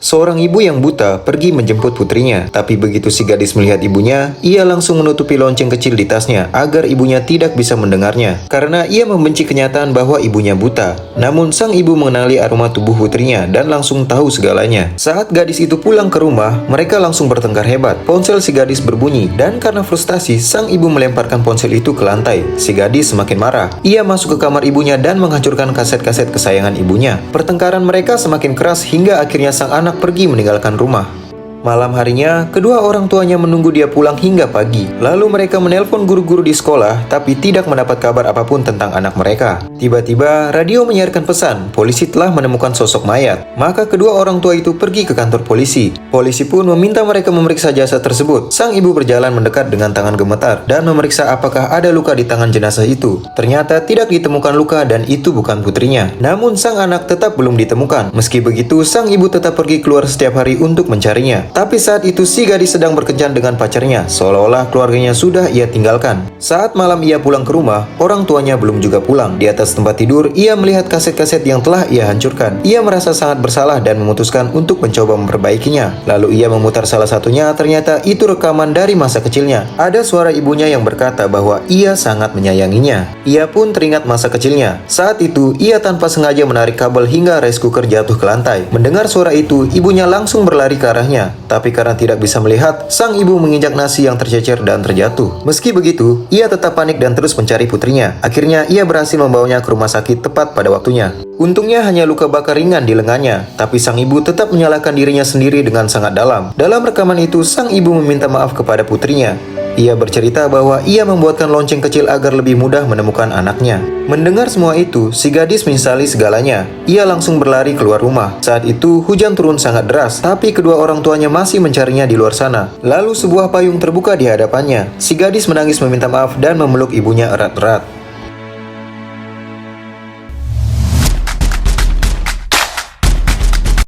Seorang ibu yang buta pergi menjemput putrinya, tapi begitu si gadis melihat ibunya, ia langsung menutupi lonceng kecil di tasnya agar ibunya tidak bisa mendengarnya, karena ia membenci kenyataan bahwa ibunya buta. Namun sang ibu mengenali aroma tubuh putrinya dan langsung tahu segalanya. Saat gadis itu pulang ke rumah, mereka langsung bertengkar hebat. Ponsel si gadis berbunyi, dan karena frustasi, sang ibu melemparkan ponsel itu ke lantai. Si gadis semakin marah. Ia masuk ke kamar ibunya dan menghancurkan kaset-kaset kesayangan ibunya. Pertengkaran mereka semakin keras hingga akhirnya sang anak pergi meninggalkan rumah. Malam harinya, kedua orang tuanya menunggu dia pulang hingga pagi. Lalu mereka menelpon guru-guru di sekolah, tapi tidak mendapat kabar apapun tentang anak mereka. Tiba-tiba, radio menyiarkan pesan, polisi telah menemukan sosok mayat. Maka kedua orang tua itu pergi ke kantor polisi. Polisi pun meminta mereka memeriksa jasad tersebut. Sang ibu berjalan mendekat dengan tangan gemetar dan memeriksa apakah ada luka di tangan jenazah itu. Ternyata tidak ditemukan luka dan itu bukan putrinya. Namun sang anak tetap belum ditemukan. Meski begitu, sang ibu tetap pergi keluar setiap hari untuk mencarinya. Tapi saat itu si gadis sedang berkencan dengan pacarnya, seolah-olah keluarganya sudah ia tinggalkan. Saat malam ia pulang ke rumah, orang tuanya belum juga pulang. Di atas tempat tidur, ia melihat kaset-kaset yang telah ia hancurkan. Ia merasa sangat bersalah dan memutuskan untuk mencoba memperbaikinya. Lalu ia memutar salah satunya, ternyata itu rekaman dari masa kecilnya. Ada suara ibunya yang berkata bahwa ia sangat menyayanginya. Ia pun teringat masa kecilnya. Saat itu, ia tanpa sengaja menarik kabel hingga rice cooker jatuh ke lantai. Mendengar suara itu, ibunya langsung berlari ke arahnya. Tapi karena tidak bisa melihat, sang ibu menginjak nasi yang tercecer dan terjatuh. Meski begitu, ia tetap panik dan terus mencari putrinya. Akhirnya, ia berhasil membawanya ke rumah sakit tepat pada waktunya. Untungnya hanya luka bakar ringan di lengannya, tapi sang ibu tetap menyalahkan dirinya sendiri dengan sangat dalam. Dalam rekaman itu, sang ibu meminta maaf kepada putrinya. Ia bercerita bahwa ia membuatkan lonceng kecil agar lebih mudah menemukan anaknya. Mendengar semua itu, si gadis menyesali segalanya. Ia langsung berlari keluar rumah. Saat itu, hujan turun sangat deras, tapi kedua orang tuanya masih mencarinya di luar sana. Lalu sebuah payung terbuka di hadapannya. Si gadis menangis meminta maaf dan memeluk ibunya erat-erat.